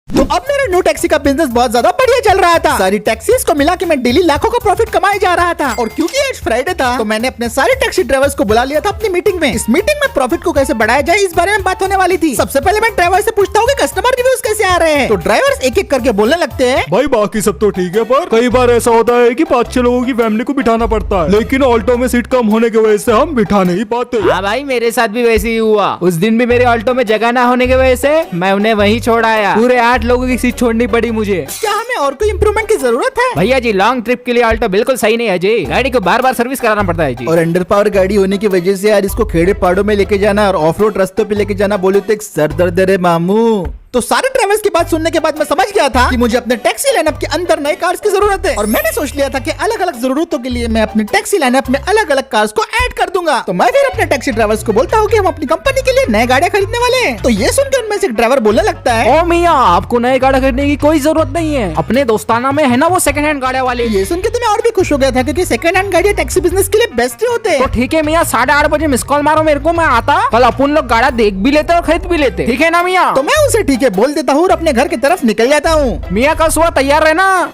तो अब मेरा न्यू टैक्सी का बिजनेस बहुत ज्यादा बढ़िया चल रहा था। सारी टैक्सीज को मिला के मैं डेली लाखों का प्रॉफिट कमाए जा रहा था। और क्योंकि आज फ्राइडे था तो मैंने अपने सारे टैक्सी ड्राइवर्स को बुला लिया था अपनी मीटिंग में। इस मीटिंग में प्रॉफिट को कैसे बढ़ाया जाए इस बारे में बात होने वाली थी। सबसे पहले मैं ड्राइवर से पूछता हूँ कि कस्टमर रिव्यूज कैसे आ रहे हैं। तो ड्राइवर्स एक एक करके बोलने लगते हैं। भाई बाकी सब तो ठीक है, पर कई बार ऐसा होता है कि 5-6 लोगों की फैमिली को बिठाना पड़ता है, लेकिन ऑल्टो में सीट कम होने की वजह से हम बिठा नहीं पाते। हाँ भाई, मेरे साथ भी वैसे ही हुआ। उस दिन भी मेरे ऑल्टो में जगह ना होने की वजह से मैं उन्हें वहीं छोड़ आया। पूरे 8 लोगों की सीट छोड़नी पड़ी मुझे। क्या हमें और कोई इम्प्रूवमेंट की जरूरत है? भैया जी, लॉन्ग ट्रिप के लिए ऑल्टो बिल्कुल सही नहीं है जी। गाड़ी को बार बार सर्विस कराना पड़ता है जी। और अंडर पावर गाड़ी होने की वजह से यार इसको खेड़े पहाड़ों में लेके जाना और ऑफ रोड रास्तों पे लेके जाना बोले तो एक सर दर्द है मामू। तो सारे ड्राइवर्स की बात सुनने के बाद मैं समझ गया था कि मुझे अपने टैक्सी लाइनअप के अंदर नए कार्स की जरूरत है। और मैंने सोच लिया था कि अलग अलग जरूरतों के लिए मैं अपने टैक्सी लाइनअप में अलग अलग कार्स को ऐड कर दूंगा। तो मैं फिर अपने टैक्सी ड्राइवर्स को बोलता हूँ कि हम अपनी कंपनी के लिए नए गाड़ियाँ खरीदने वाले हैं। तो ये सुनकर उनमें से एक ड्राइवर बोलने लगता है, ओ मियाँ, आपको नए गाड़ी खरीदने की कोई जरूरत नहीं है। अपने दोस्ताना में है ना वो सेकंड हैंड गाड़ियाँ वाले। ये सुन के तो मैं और भी खुश हो गया था क्योंकि सेकंड हैंड गाड़ियाँ टैक्सी बिजनेस के लिए बेस्ट ही होते तो हैं। ठीक है मियाँ, 8:30 बजे मिस कॉल मारो मेरे को, मैं आता। कल अपन लोग गाड़ा देख भी लेते और खरीद भी लेते, ठीक है ना मियाँ? तो मैं उसे ठीक है बोल देता हूँ और अपने घर की तरफ निकल जाता हूँ। मियाँ कल सुबह तैयार रहना।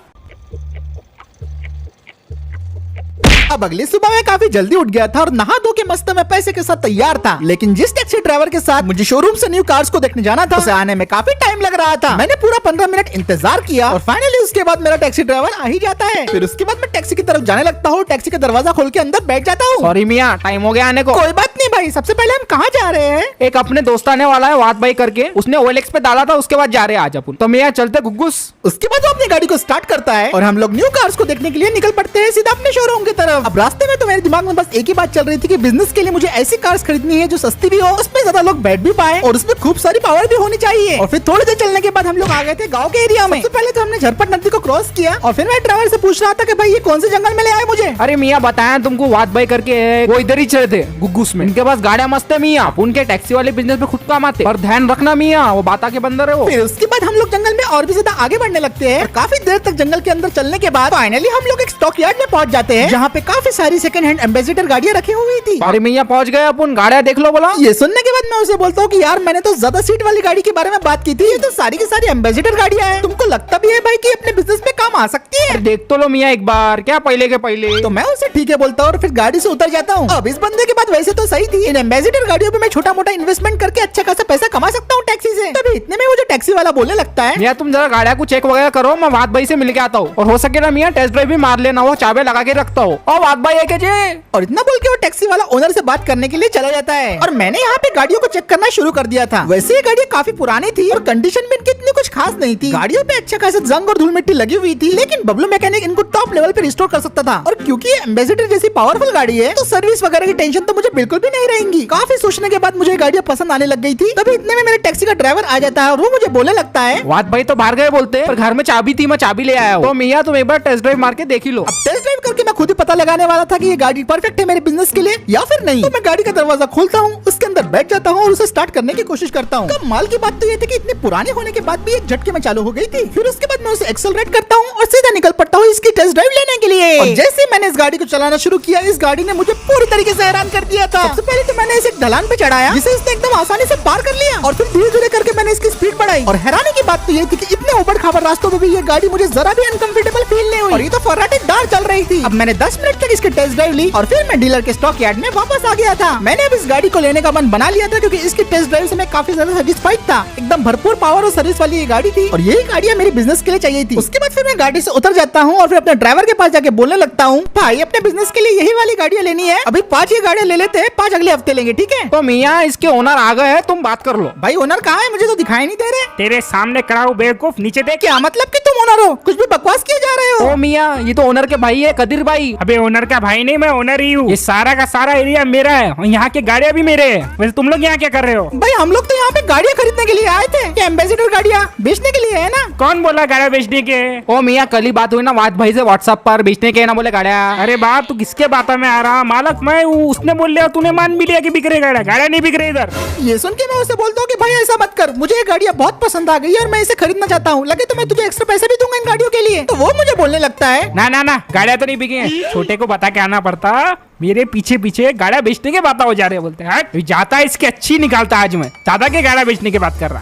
अब अगली सुबह मैं काफी जल्दी उठ गया था और नहा धो के मस्त में पैसे के साथ तैयार था। लेकिन जिस टैक्सी ड्राइवर के साथ मुझे शोरूम से न्यू कार्स को देखने जाना था उसे आने में काफी टाइम लग रहा था। मैंने पूरा 15 मिनट इंतजार किया और फाइनली उसके बाद मेरा टैक्सी ड्राइवर आ ही जाता है। फिर उसके बाद मैं टैक्सी की तरफ जाने लगता हूँ, टैक्सी का दरवाजा खोल के अंदर बैठ जाता हूँ। सॉरी मियाँ, टाइम हो गया आने को। कोई बात नहीं भाई, सबसे पहले हम कहाँ जा रहे हैं? एक अपने दोस्त आने वाला है वाद भाई करके, उसने OLX पे डाला था, उसके बाद जा रहे हैं आज अपन। तो मियाँ चलते गुग्गुस। उसके बाद वो अपनी गाड़ी को स्टार्ट करता है और हम लोग न्यू कार्स को देखने के लिए निकल पड़ते हैं सीधा अपने शोरूम की तरफ। अब रास्ते में तो मेरे दिमाग में बस एक ही बात चल रही थी कि बिजनेस के लिए मुझे ऐसी कार्स खरीदनी है जो सस्ती भी हो, उसमें ज्यादा लोग बैठ भी पाए और उसमें खूब सारी पावर भी होनी चाहिए। और फिर थोड़ी देर चलने के बाद हम लोग आ गए थे गांव के एरिया में। सबसे पहले तो हमने झरपट नदी को क्रॉस किया और फिर मैं ड्राइवर से पूछ रहा था कि भाई ये कौन से जंगल में ले आए मुझे। अरे मियाँ, बताया तुमको वाद भाई करके है, वो इधर ही चले थे गुग्गुस में। इनके पास गाड़ियाँ मस्त है मियाँ, उनके टैक्सी वाले बिजनेस में खुद काम आते, पर ध्यान रखना मियाँ, वो बाता के बंदर है वो। फिर उसके बाद हम लोग जंगल में और भी ज्यादा आगे बढ़ने लगते हैं और काफी देर तक जंगल के अंदर चलने के बाद फाइनली हम लोग एक स्टॉक यार्ड में पहुंच जाते हैं जहाँ पे काफी सारी सेकंड हैंड एम्बेसडर गाड़ियाँ रखी हुई थी। अरे मियाँ पहुंच गए अपन, गाड़ियाँ देख लो बोला। ये सुनने के बाद मैं उसे बोलता हूँ कि यार मैंने तो ज्यादा सीट वाली गाड़ी के बारे में बात की थी, ये तो सारी की सारी एम्बेसडर गाड़ियाँ हैं। तुमको लगता भी है भाई कि अपने बिजनेस में काम आ सकती है? अरे देख तो लो मियाँ एक बार, क्या पहले के पहले। तो मैं उसे ठीक है बोलता हूँ और फिर गाड़ी से उतर जाता हूँ। अब इस बंदे की बात वैसे तो सही थी, इन एम्बेसडर गाड़ियों पे मैं छोटा मोटा इन्वेस्टमेंट करके अच्छा खासा पैसा कमा सकता हूँ टैक्सी से। तभी इतने में वो जो टैक्सी वाला बोलने लगता है, मियाँ तुम जरा गाड़ियाँ को चेक वगैरह करो, मैं वाद भाई से मिल के आता हूँ। और हो सके ना मियाँ टेस्ट ड्राइव भी मार लेना, वो चाबे लगा के रखता हूँ। और वाद भाई है जी। और इतना बोल के वो टैक्सी वाला ओनर से बात करने के लिए चला जाता है। और मैंने यहाँ पे गाड़ियों को चेक करना शुरू कर दिया था। वैसे ये गाड़ियाँ काफी पुरानी थी और कंडीशन भी इनकी इतनी कुछ खास नहीं थी। गाड़ियों पे अच्छा खासा जंग और धूल मिट्टी लगी हुई थी, लेकिन बबलू मैकेनिक इनको टॉप लेवल पे रिस्टोर कर सकता था। और क्योंकि ये एम्बेसडर जैसी पावरफुल गाड़ी है तो सर्विस वगैरह की टेंशन तो मुझे बिल्कुल भी नहीं रहेंगी। काफी सोचने के बाद मुझे गाड़ियाँ पसंद आने लग गई थी। तभी इतने में मेरे टैक्सी का ड्राइवर आ जाता है और वो मुझे बोलने लगता है, वाद भाई तो बाहर गए बोलते, पर घर में चाबी थी, मैं चाबी ले आया हूँ। तो मियाँ तुम एक बार टेस्ट ड्राइव मार के देख ही लो। अब टेस्ट ड्राइव करके मैं खुद ही पता लगाने वाला था कि ये गाड़ी परफेक्ट है मेरे बिजनेस के लिए या फिर नहीं। तो मैं गाड़ी का दरवाजा खोलता हूँ, उसके अंदर बैठ जाता हूँ और उसे स्टार्ट करने की कोशिश करता हूँ। कमाल की बात तो ये थी कि इतने पुराने होने के बाद भी एक झटके में चालू हो गई थी। फिर उसके बाद मैं उसे एक्सेलरेट करता हूँ और सीधा निकल पड़ता हूँ इसकी टेस्ट ड्राइव लेने के लिए। और जैसे ही मैंने इस गाड़ी को चलाना शुरू किया, इस गाड़ी ने मुझे पूरी तरीके से हैरान कर दिया था। सबसे पहले तो मैंने इसे एक ढलान पे चढ़ाया जिसे इसने एकदम आसानी से पार कर लिया और फिर धीरे धीरे करके मैंने इसकी स्पीड बढ़ाई। और हैरानी की बात तो ये थी कि इतने ऊबड़ खाबड़ रास्तों में भी ये गाड़ी मुझे जरा भी अनकंफर्टेबल फील नहीं हुई और ये तो फर्राटेदार चल रही थी। अब मैंने 10 मिनट तक इसकी टेस्ट ड्राइव ली और फिर मैं डीलर के स्टॉक यार्ड में वापस आ गया था। मैंने अब इस गाड़ी को लेने का मन बना लिया था क्योंकि इसकी टेस्ट ड्राइव से मैं काफी ज्यादा सेटिस्फाइड था। एकदम भरपूर पावर और सर्विस वाली ये गाड़ी थी और यही गाड़ियाँ मेरी बिजनेस के लिए चाहिए थी। उसके बाद फिर मैं गाड़ी से उतर जाता हूँ और फिर अपने ड्राइवर के पास जाके बोलने लगता हूँ, भाई अपने बिजनेस के लिए यही वाली गाड़ियाँ लेनी है, अभी 5 ये गाड़ियाँ ले लेते हैं, 5 अगले हफ्ते लेंगे, ठीक है? तो मियाँ इसके ओनर आ गए हैं, तुम बात कर लो। भाई ओनर कहाँ है? मुझे तो दिखाई नहीं दे रहे। तेरे सामने खड़ा हूँ बेवकूफ, नीचे देख। क्या मतलब कि तुम ओनर हो? कुछ भी बकवास किए जा रहे हो। ओ मियाँ, ये तो ओनर के भाई है, कदीर भाई। अबे ओनर का भाई नहीं, मैं ओनर ही हूँ। ये सारा का सारा एरिया मेरा है और यहाँ की गाड़ियाँ भी मेरे हैं। वैसे तुम लोग यहाँ क्या कर रहे हो? भाई हम लोग तो यहाँ पे गाड़ियाँ खरीदने के लिए आए थे। ये एम्बेसडर गाड़ियाँ बेचने के लिए है ना? कौन बोला गाड़ियाँ बेचने के? ओ मियाँ, कल ही बात हुई ना वाद भाई से व्हाट्सएप पर, बेचने के ना बोले गाड़ियाँ। अरे बाप, तू किसके बात में आ रहा? मालक मैं हूँ, उसने बोल लिया, तूने मान भी लिया कि बिक रही गाड़ियाँ। गाड़ियाँ नहीं बिक रही इधर। ये सुन के मैं उसे बोलता हूँ कि भाई ऐसा मत कर, मुझे ये गाड़ियाँ बहुत पसंद आ गई है और मैं इसे खरीदना चाहता हूँ, लगे तो मैं तुझे एक्स्ट्रा पैसे भी दूंगा इन गाड़ियों के लिए। तो वो मुझे बोलने लगता है, ना ना ना, गाड़ियाँ तो नहीं बिकी हैं। छोटे को बता के आना पड़ता, मेरे पीछे पीछे गाड़ा बेचने के बात हो जा रहे हैं। बोलते हैं हट, जाता है इसकी अच्छी निकालता आज मैं, दादा के गाड़ा बेचने की बात कर रहा।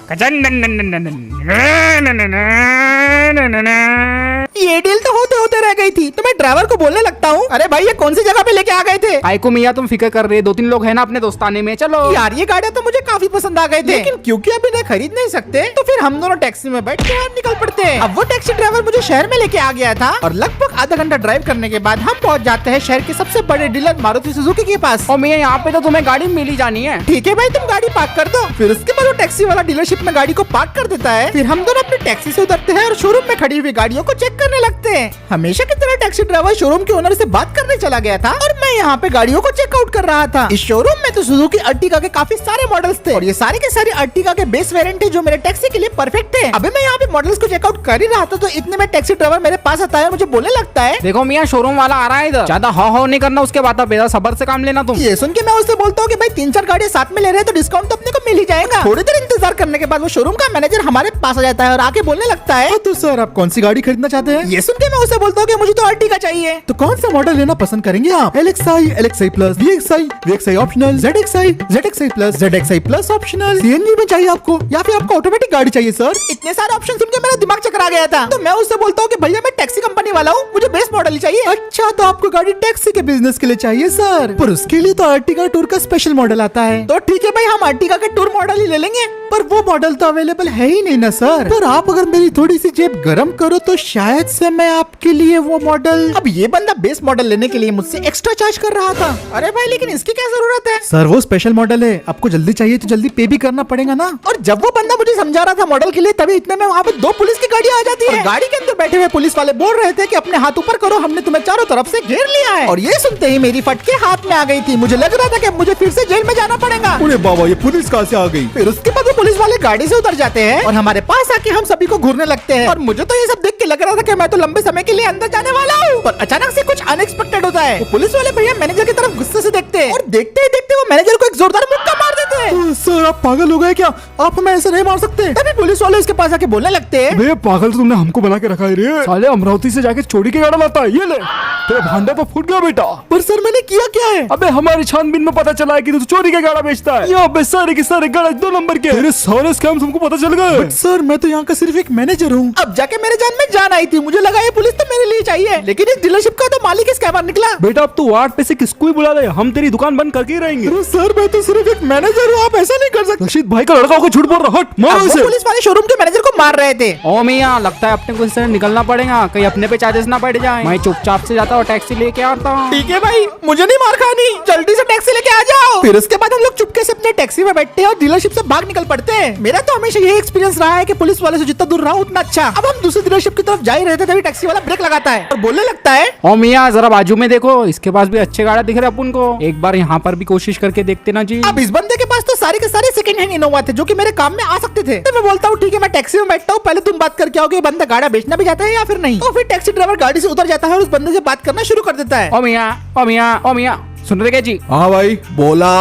ये डील तो होते होते रह गई थी, तो मैं ड्राइवर को बोलने लगता हूँ, अरे भाई ये कौन सी जगह पे लेके आ गए थे? आई को मियाँ तुम फिक्र कर रहे, 2-3 लोग हैं ना अपने दोस्ताने में, चलो। यार ये गाड़ियाँ तो मुझे काफी पसंद आ गए थे, लेकिन क्योंकि अभी इन्हें खरीद नहीं सकते तो फिर हम दोनों टैक्सी में बैठ के निकल पड़ते हैं। अब वो टैक्सी ड्राइवर मुझे शहर में लेके आ गया था और लगभग आधा घंटा ड्राइव करने के बाद हम पहुंच जाते हैं शहर के सबसे बड़े डीलर मारुति सुजुकी के पास। और मियाँ यहाँ पे तो तुम्हें गाड़ी मिल ही जानी है। ठीक है भाई, तुम गाड़ी पार्क कर दो। फिर उसके बाद वो टैक्सी वाला डीलरशिप में गाड़ी को पार्क कर देता है। फिर हम दोनों अपनी टैक्सी से उतरते हैं और शोरूम में खड़ी हुई गाड़ियों को चेक करने लगते हैं। हमेशा की तरह टैक्सी ड्राइवर शोरूम के ओनर से बात करने चला गया था और मैं यहाँ पे गाड़ियों को चेकआउट कर रहा था। इस शोरूम में तो सुजुकी अर्टिगा के काफी सारे मॉडल्स थे और ये सारे के सारे अर्टिगा के बेस वेरिएंट थे जो मेरे टैक्सी के लिए परफेक्ट थे। अभी मैं यहाँ पे मॉडल्स को चेकआउट कर ही रहा था तो इतने में टैक्सी ड्राइवर मेरे पास आता है और मुझे बोलने लगता है, देखो मियाँ शोरूम वाला आ रहा है इधर, ज्यादा हो नहीं करना उसके बाद, बेटा सबर से काम लेना तुम। ये सुन के मैं उससे बोलता हूँ कि भाई 3-4 गाड़ियाँ साथ में ले रहे हैं तो डिस्काउंट तो अपने को मिल ही जाएगा। थोड़ी देर इंतजार करने के बाद वो शोरूम का मैनेजर हमारे पास आ जाता है और आके बोलने लगता है, तो सर आप कौन सी गाड़ी खरीदना चाहते हैं? ये सुन के मैं उसे बोलता हूँ कि मुझे तो अर्टिगा चाहिए। तो कौन सा मॉडल लेना पसंद करेंगे आप? LXi, LXi plus, VXi, VXi optional, ZXi, ZXi plus, ZXi plus optional, CNG में चाहिए आपको या फिर आपको ऑटोमेटिक गाड़ी चाहिए सर? इतने सारे ऑप्शन सुन के मेरा दिमाग चकरा गया था। तो मैं उससे बोलता हूँ कि भैया मैं टैक्सी कंपनी वाला हूँ, मुझे बेस मॉडल ही चाहिए। अच्छा तो आपको गाड़ी टैक्सी के बिजनेस के लिए चाहिए सर, पर उसके लिए तो अर्टिगा टूर का स्पेशल मॉडल आता है। तो ठीक है भाई, हम अर्टिगा के टूर मॉडल ही ले लेंगे, पर वो मॉडल तो अवेलेबल है ही नहीं ना सर। पर आप अगर मेरी थोड़ी सी जेब गरम करो तो शायद से मैं आपके लिए वो मॉडल। अब ये बंदा बेस मॉडल लेने के लिए मुझसे एक्स्ट्रा चार्ज कर रहा था। अरे भाई लेकिन इसकी क्या जरूरत है सर, वो स्पेशल मॉडल है, आपको जल्दी चाहिए तो जल्दी पे भी करना पड़ेगा ना। और जब वो बंदा मुझे समझा रहा था मॉडल के लिए, तभी इतने में वहाँ पे 2 पुलिस की गाड़ी आ जाती है। गाड़ी के अंदर बैठे हुए पुलिस वाले बोल रहे थे कि अपने हाथ ऊपर करो, हमने तुम्हें चारों तरफ से घेर लिया है। और ये सुनते ही मेरी फटके हाथ में आ गई थी, मुझे लग रहा था कि मुझे फिर से जेल में जाना पड़ेगा। अरे बाबा ये पुलिस कहाँ से आ गई? फिर उसके बाद वो पुलिस वाले गाड़ी से उतर जाते हैं और हमारे पास आके हम सभी को घूरने लगते हैं। और मुझे तो ये सब देख के लग रहा था कि मैं तो लंबे समय के लिए अंदर जाने वाला हूँ, पर अचानक से कुछ अनएक्सपेक्टेड होता है। वो पुलिस वाले भैया मैनेजर की तरफ गुस्से से देखते हैं और देखते ही देखते वो मैनेजर को एक जोरदार मुक्का मार देते हैं। सर आप पागल हो गए क्या? आप हमें ऐसे नहीं मार सकते। तभी पुलिस वाले उसके पास आके बोलने लगते हैं, बे पागल तो तुमने हमको बना के रखा है रे। साले अमरावती से जाके चोरी के गाड़ा लाता है, ये ले तेरा भांडा तो फूट गया बेटा। पर सर मैंने किया क्या है? अबे हमारी छानबीन में पता चला है कि तू चोरी के गाड़ा बेचता है। यहाँ पे सारे के सारे गाड़ा 2 नंबर के, तेरे सारे स्कैम हमको पता चल गए। सर मैं तो यहाँ का सिर्फ एक मैनेजर हूँ। अब जाके मेरे जान में जान आई थी, मुझे लगा ये पुलिस तो मेरे लिए चाहिए, लेकिन इस डीलरशिप का तो मालिक ही स्कैमर निकला। बेटा अब तू वार्ड पे से किसको ही बुला ले, हम तेरी दुकान बंद करके ही रहेंगे। सर मैं तो सिर्फ एक मैनेजर हूँ, आप ऐसा नहीं कर सकते। रशीद भाई का लड़का होकर झूठ बोल रहा, हट मारो अब वो इसे। पुलिस वाले शोरूम के मैनेजर को मार रहे थे। ओ मियाँ लगता है अपने को इससे निकलना पड़ेगा, कहीं अपने पे चार्जेस ना पड़ जाए। मैं चुपचाप से जाता हूँ टैक्सी लेके आता हूँ। ठीक है भाई, मुझे नहीं मार खानी, जल्दी से टैक्सी लेके आ जाओ। फिर उसके बाद हम लोग चुपके से अपने टैक्सी में बैठते हैं और डीलरशिप से बाहर निकल पड़ते हैं। मेरा तो हमेशा यही एक्सपीरियंस रहा है कि पुलिस वाले से जितना दूर रहा उतना अच्छा। अब हम दूसरी डीलरशिप की तरफ जा ही रहे थे तभी टैक्सी वाला ब्रेक लगाता है और बोलने लगता है, ओ मियाँ जरा बाजू में देखो, इसके पास भी अच्छे गाड़ा दिख रहे अपन को, एक बार यहाँ पर भी कोशिश करके देखते ना जी। अब इस बंदे के पास तो सारे के सारे सेकंड हैंड इनोवा थे जो कि मेरे काम में आ सकते थे। तो मैं बोलता हूँ ठीक है मैं टैक्सी में बैठता हूँ, पहले तुम बात करके आओ कि ये बंदा गाड़ा बेचना भी जाता है या फिर नहीं। तो फिर टैक्सी ड्राइवर गाड़ी से उतर जाता है और उस बंदे से बात करना शुरू कर देता है। ओ मियाँ ओ मियाँ ओ मियाँ सुन रहे क्या जी? हाँ भाई बोला,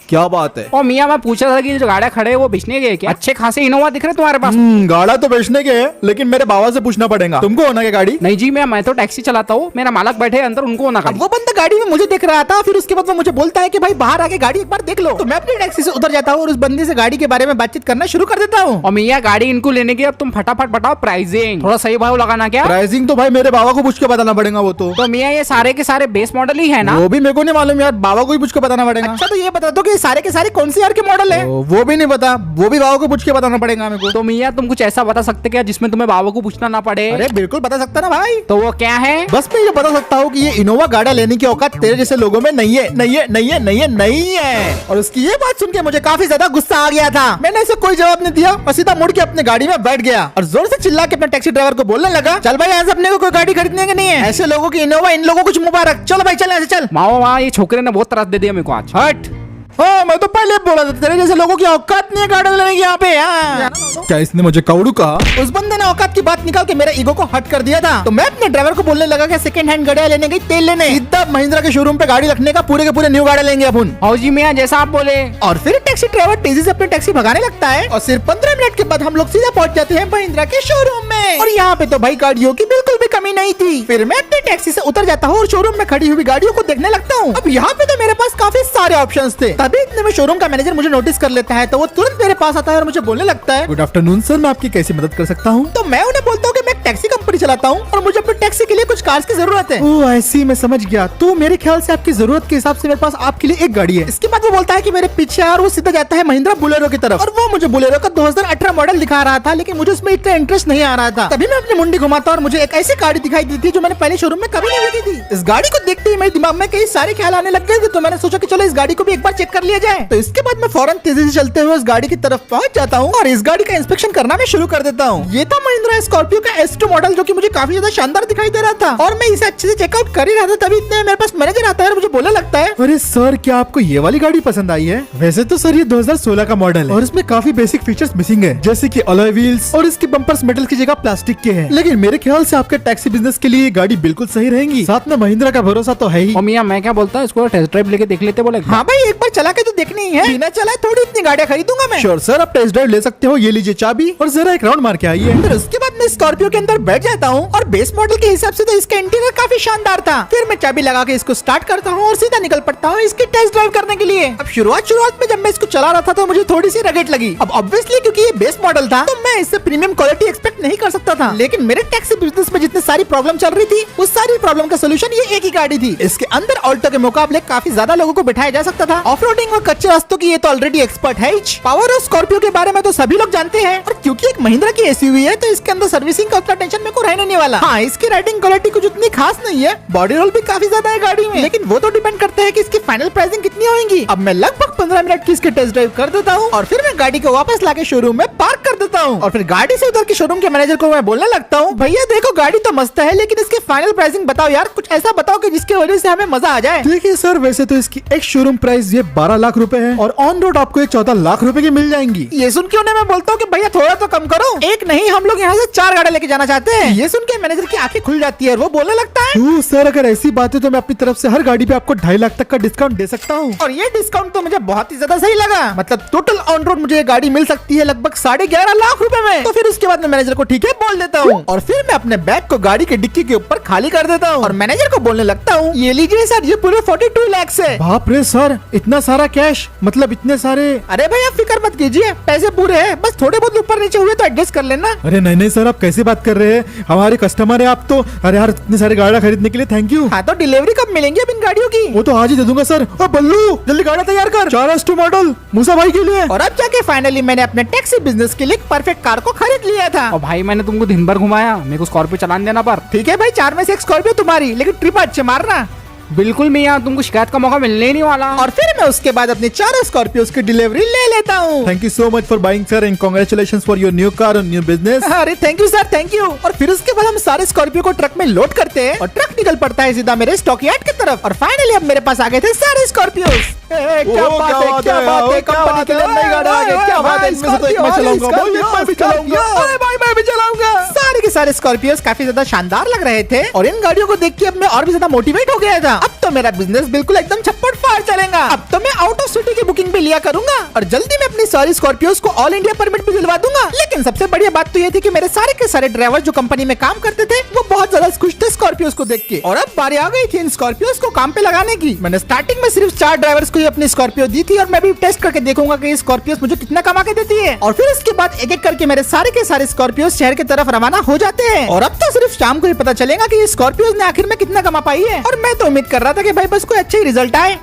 क्या बात है? ओ मियाँ मैं पूछा था कि जो गाड़ा खड़े है वो बेचने गए क्या? अच्छे खासे इनोवा दिख रहे तुम्हारे पास। गाड़ा तो बेचने के है, लेकिन मेरे बाबा से पूछना पड़ेगा। तुमको होना क्या गाड़ी? नहीं जी मैं तो टैक्सी चलाता हूँ, मेरा मालक बैठे अंदर, उनको होना अब गाड़ी। वो बंदा गाड़ी में मुझे देख रहा था, फिर उसके बाद वो मुझे बोलता है कि भाई बाहर आके गाड़ी एक बार देख लो। तो मैं अपनी टैक्सी से उतर जाता हूँ और उस बंदे से गाड़ी के बारे में बातचीत करना शुरू कर देता हूँ। और मियाँ गाड़ी इनको लेने की अब तुम फटाफट बताओ प्राइसिंग, थोड़ा सही भाव लगाना क्या? प्राइसिंग तो भाई मेरे बाबा को पूछ के बताना पड़ेगा। वो तो मियाँ ये सारे के सारे बेस मॉडल ही है ना? वो भी मेरे को नहीं मालूम यार, बाबा को ही पूछ के बताना पड़ेगा। अच्छा तो ये बता दो कि सारे के सारे कौन सी यार के मॉडल है? वो भी नहीं पता, वो भी बाबा को पूछ के बताना पड़ेगा मेरे को। तो मियाँ तुम कुछ ऐसा बता सकते क्या जिसमें तुम्हें बाबा को पूछना ना पड़े? अरे बिल्कुल बता सकता ना भाई। तो वो क्या है? बस मैं ये बता सकता हूँ कि ये इनोवा गाड़ा लेने की औकात तेरे जैसे लोगों में नहीं है, नहीं है, नहीं है, नहीं है, नहीं है। और उसकी ये बात सुन के मुझे काफी ज्यादा गुस्सा आ गया था। मैंने इसे कोई जवाब नहीं दिया और सीधा मुड़ के अपने गाड़ी में बैठ गया और जोर से चिल्ला के अपने टैक्सी ड्राइवर को बोलने लगा, चल भाई यहाँ से अपने को कोई गाड़ी खरीदने की नहीं है, ऐसे लोगों की इनोवा इन लोगों को कुछ मुबारक, चलो भाई चल ऐसे चल। माओ वहाँ ये छोकरे ने बहुत त्रास दे दिया मेरे को आज, हट। हाँ मैं तो पहले बोला था तेरे जैसे लोगों की औकात नहीं है गाड़ी लेने की यहाँ पे। क्या इसने मुझे कौड़ू कहा? उस बंदे ने औकात की बात निकाल के मेरे ईगो को हट कर दिया था। तो मैं अपने ड्राइवर को बोलने लगा कि सेकंड हैंड गाड़ियाँ लेने गई तेल लेने, सीधा महिंद्रा के शोरूम पे गाड़ी रखने का, पूरे के पूरे न्यू गाड़ी लेंगे अपन। हाँ जी मियाँ जैसा आप बोले। और फिर टैक्सी ड्राइवर तेजी से अपनी टैक्सी भगाने लगता है और सिर्फ 15 मिनट के बाद हम लोग सीधा पहुंच जाते हैं महिंद्रा के शोरूम में। और यहाँ पे तो भाई गाड़ियों की बिल्कुल बिल्कुल भी कमी नहीं थी। फिर मैं अपनी टैक्सी से उतर जाता हूँ और शोरूम में खड़ी हुई गाड़ियों को देखने लगता हूँ। अब यहाँ पे तो मेरे पास काफी सारे ऑप्शंस थे। तभी इतने में शोरूम का मैनेजर मुझे नोटिस कर लेता है, तो वो तुरंत मेरे पास आता है और मुझे बोलने लगता है, गुड आफ्टरनून सर, मैं आपकी कैसी मदद कर सकता हूँ? तो मैं उन्हें बोलता हूँ कि मैं एक टैक्सी कंपनी चलाता हूँ और मुझे अपनी टैक्सी के लिए कुछ कार्स की जरूरत है। ओह ऐसी, मैं समझ गया। तो मेरे ख्याल से आपकी जरूरत के हिसाब से मेरे पास आपके लिए एक गाड़ी है। इसके बाद वो बोलता है कि मेरे पीछे और वो सीधा जाता है महिंद्रा बोलेरो की तरफ, और वो मुझे बोलेरो का 2018 मॉडल दिखा रहा था, लेकिन मुझे उसमें इतना इंटरेस्ट नहीं आ रहा था। तभी मैं अपनी मुंडी घुमाता और मुझे एक ऐसी गाड़ी दिखाई दी थी जो मैंने पहले शोरूम में कभी नहीं देखी थी। इस गाड़ी को देखते ही मेरे दिमाग में कई सारे ख्याल आने लग गए थे, तो मैंने सोचा कि चलो इस गाड़ी को भी एक बार चेक कर लिया जाए। तो इसके बाद मैं फौरन तेजी से चलते हुए इस गाड़ी की तरफ पहुंच जाता हूँ और इस गाड़ी का इंस्पेक्शन करना मैं शुरू कर देता हूँ। ये था महिंद्रा स्कॉर्पियो का S2 मॉडल, जो कि मुझे काफी ज्यादा शानदार दिखाई दे रहा था और मैं इसे अच्छे से चेकआउट कर ही रहा था। तभी इतने मेरे पास मैनेजर आता है और मुझे बोलने लगता है, अरे सर, क्या आपको ये वाली गाड़ी पसंद आई है? वैसे तो सर ये 2016 का मॉडल है और इसमें काफी बेसिक फीचर्स मिसिंग है, जैसे कि अलॉय व्हील्स और इसके बम्पर्स मेटल की जगह प्लास्टिक के हैं। लेकिन मेरे ख्याल से आपके टैक्सी बिजनेस के लिए ये गाड़ी बिल्कुल सही रहेगी। साथ में महिंद्रा का भरोसा तो है ही। और मियाँ मैं क्या बोलता हूँ, इसको टेस्ट ड्राइव लेके देख लेते बोले। हाँ भाई, एक बार चला के तो देखनी ही है, बिना चलाए थोड़ी इतनी गाड़ियाँ खरीदूंगा मैं। श्योर सर, आप टेस्ट ड्राइव ले सकते हो। ये लीजिए चाबी और जरा एक राउंड मार के आइए। फिर उसके बाद मैं स्कॉर्पियो के अंदर बैठ जाता हूँ और बेस मॉडल के हिसाब से तो इसका इंटीरियर काफी शानदार था। फिर मैं चाबी लगा के इसको स्टार्ट करता हूँ और सीधा निकल पड़ता हूँ इसकी टेस्ट ड्राइव करने के लिए। अब शुरुआत में जब मैं इसको चला रहा था तो मुझे थोड़ी सी रगड़ लगी। अब ऑब्वियसली क्योंकि ये बेस मॉडल था तो मैं इससे प्रीमियम क्वालिटी एक्सपेक्ट नहीं कर सकता था। लेकिन मेरे टैक्सी बिजनेस में जितनी सारी प्रॉब्लम चल रही थी, उस सारी प्रॉब्लम का सोल्यूशन ये एक ही गाड़ी थी। इसके अंदर ऑल्टो के मुकाबले काफी ज्यादा लोगों को बिठाया जा सकता था। ऑफ रोडिंग और कच्चे रास्तों की ये तो ऑलरेडी एक्सपर्ट है। पावर और स्कॉर्पियो के बारे में तो सभी लोग जानते हैं, और क्योंकि एक महिंद्रा की एसयूवी है तो इसके अंदर सर्विसिंग का उतना टेंशन मेरे को रहने नहीं वाला। हाँ, इसकी राइडिंग क्वालिटी कुछ उतनी खास नहीं है, बॉडी रोल भी काफी ज्यादा है गाड़ी में, लेकिन वो तो डिपेंड करता है कि इसकी फाइनल प्राइसिंग कितनी होगी। अब मैं लगभग 15 मिनट की इसकी टेस्ट ड्राइव कर देता हूँ और फिर मैं गाड़ी को वापस लाके शोरूम में पार्क कर देता हूँ और फिर गाड़ी से उधर के शोरूम के मैनेजर को मैं बोलने लगता हूँ, भैया देखो गाड़ी तो मस्त है, लेकिन इसकी फाइनल प्राइसिंग बताओ यार, कुछ ऐसा बताओ कि जिसकी वजह से हमें मजा आ जाए। देखिए सर, वैसे तो इसकी एक शोरूम प्राइस ये 12 लाख रुपए है और ऑन रोड आपको एक 14 लाख रुपए की मिल जाएंगी। ये सुन के उन्हें मैं बोलता हूँ कि भैया थोड़ा तो कम करो, एक नहीं हम लोग यहाँ से 4 गाड़ी लेके जाना चाहते हैं। ये सुन के मैनेजर की आंखें खुल जाती है और वो बोलने लगता है, सर अगर ऐसी बात है तो मैं अपनी तरफ से हर गाड़ी पे आपको 2.5 लाख तक का डिस्काउंट दे सकता हूँ। और ये डिस्काउंट तो मुझे बहुत ही ज्यादा सही लगा। मतलब टोटल ऑन रोड मुझे ये गाड़ी मिल सकती है लगभग 11.5 लाख रुपए में। तो फिर उसके बाद मैं मैनेजर को ठीक है बोल देता हूँ और फिर मैं अपने बैग को गाड़ी के डिक्की के ऊपर खाली कर देता हूँ और मैनेजर को बोलने लगता हूँ, ये लीजिए सर, ये पूरे 42 लाख है। बाप रे सर, इतना सारा कैश, मतलब इतने सारे। अरे भाई आप फिक्र मत कीजिए, पैसे पूरे हैं, बस थोड़े बहुत ऊपर नीचे हुए तो एडजस्ट कर लेना। अरे नहीं नहीं सर, आप कैसे बात कर रहे हैं, हमारे कस्टमर है आप तो। अरे यार, इतनी सारी गाड़ियाँ खरीदने के लिए थैंक यू। हाँ, तो डिलीवरी कब मिलेंगी अब इन गाड़ियों की? वो तो आज ही दे दूंगा सर। और बल्लू जल्दी गाड़ी तैयार कर, 4S2 मॉडल मूसा भाई के लिए। और अब जाके फाइनली मैंने अपने टैक्सी बिजनेस के लिए परफेक्ट कार को खरीद लिया था। और भाई मैंने तुमको दिन भर घुमाया, मेरे को स्कॉर्पियो चलाने देना पर। ठीक है भाई, 4 में से 1 स्कॉर्पियो तुम्हारी, लेकिन ट्रिप अच्छे मारना। बिल्कुल मियाँ, तुमको शिकायत का मौका मिलने ही नहीं वाला। और फिर मैं उसके बाद अपने 4 स्कॉर्पियोज की डिलीवरी ले लेता हूँ। Thank you so much for buying sir and congratulations for your new car और न्यू बिजनेस। अरे thank you sir, thank you. और फिर उसके बाद हम सारे स्कॉर्पियो को ट्रक में लोड करते हैं और ट्रक निकल पड़ता है सीधा मेरे स्टॉक यार्ड की तरफ। और फाइनली अब मेरे पास आ गए थे सारे स्कॉर्पियोज। क्या बात है, क्या बात है, कंपनी के लिए नई गाड़ी आ गई, क्या बात है। इनमें से तो एक मैं चलाऊंगा, मैं भी चलाऊंगा। अरे भाई मैं भी चलाऊंगा। सारे के सारे स्कॉर्पियोज काफी ज्यादा शानदार लग रहे थे और इन गाड़ियों को देख के अब मैं और भी ज्यादा मोटिवेट हो गया था। अब तो मेरा बिजनेस बिल्कुल एकदम छप्पड़ फाड़ चलेगा। अब तो मैं आउट ऑफ सिटी की बुकिंग भी लिया करूंगा और जल्दी में अपनी सारी स्कॉर्पियोज को ऑल इंडिया परमिट भी दिलवा दूंगा। लेकिन सबसे बढ़िया बात तो ये थी कि मेरे सारे के सारे ड्राइवर जो कंपनी में काम करते थे वो बहुत ज्यादा खुश थे स्कॉर्पियोज को देख के। और अब बारी आ गई थी इन स्कॉर्पियोज को काम पे लगाने की। मैंने स्टार्टिंग में सिर्फ 4 ड्राइवर्स को ही अपनी स्कॉर्पियो दी थी और मैं भी टेस्ट करके देखूंगा कि स्कॉर्पियोज मुझे कितना कमा के देती है। और फिर उसके बाद एक एक करके मेरे सारे के सारे स्कॉर्पियोज शहर की तरफ रवाना हो जाते हैं। और अब तो सिर्फ शाम को ही पता चलेगा कि स्कॉर्पियोज ने आखिर में कितना कमा पाई है। और मैं तो उम्मीद कर रहा था कि भाई बस कोई अच्छे रिजल्ट आए।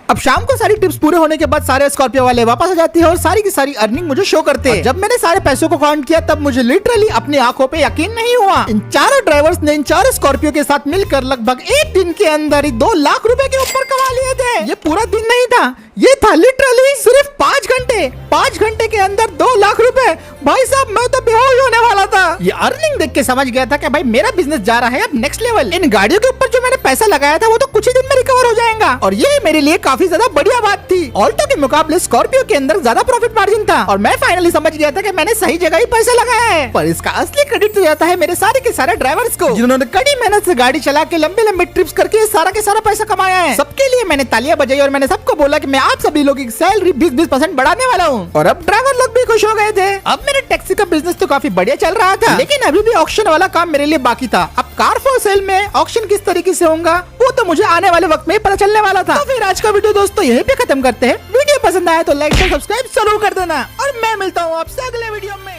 अब शाम को सारी टिप्स पूरे होने के बाद सारे स्कॉर्पियो वाले वापस आ जाते हैं और सारी की सारी अर्निंग मुझे शो करते हैं। जब मैंने सारे पैसों को काउंट किया तब मुझे लिटरली अपनी आंखों पे यकीन नहीं हुआ। इन 4 ड्राइवर्स ने इन 4 स्कॉर्पियो के साथ मिलकर लगभग 1 दिन के अंदर ही 2 लाख रुपए के ऊपर कमा लिए थे। ये पूरा दिन नहीं था, ये था लिटरली सिर्फ 5 घंटे। 5 घंटे के अंदर 2 लाख रुपए। भाई साहब मैं तो बेहोश होने वाला था। ये अर्निंग देख के समझ गया था कि भाई मेरा बिजनेस जा रहा है अब नेक्स्ट लेवल। इन गाड़ियों के ऊपर जो मैंने पैसा लगाया था वो तो कुछ ही दिन में रिकवर हो जाएगा और ये मेरे लिए काफी काफी ज्यादा बढ़िया बात थी। ऑल्टो के मुकाबले स्कॉर्पियो के अंदर ज्यादा प्रॉफिट मार्जिन था और मैं फाइनली समझ गया था कि मैंने सही जगह ही पैसा लगाया है। पर इसका असली क्रेडिट तो जाता है मेरे सारे के सारे ड्राइवर्स को, जिन्होंने कड़ी मेहनत से गाड़ी चला के लंबे लंबे ट्रिप्स करके सारा के सारा पैसा कमाया है। सबके लिए मैंने तालियां बजाई और मैंने सबको बोला कि मैं आप सभी लोगों की सैलरी 20% बढ़ाने वाला हूँ। और अब ड्राइवर लोग भी खुश हो गए थे। अब मेरे टैक्सी का बिजनेस तो काफी बढ़िया चल रहा था, लेकिन अभी भी ऑक्शन वाला काम मेरे लिए बाकी था। अब कार फॉर सेल में ऑक्शन किस तरीके से होगा वो तो मुझे आने वाले वक्त में पता चलने वाला था। तो फिर आज का वीडियो दोस्तों यहीं पे खत्म करते हैं। वीडियो पसंद आया तो लाइक और सब्सक्राइब जरूर कर देना और मैं मिलता हूँ आपसे अगले वीडियो में।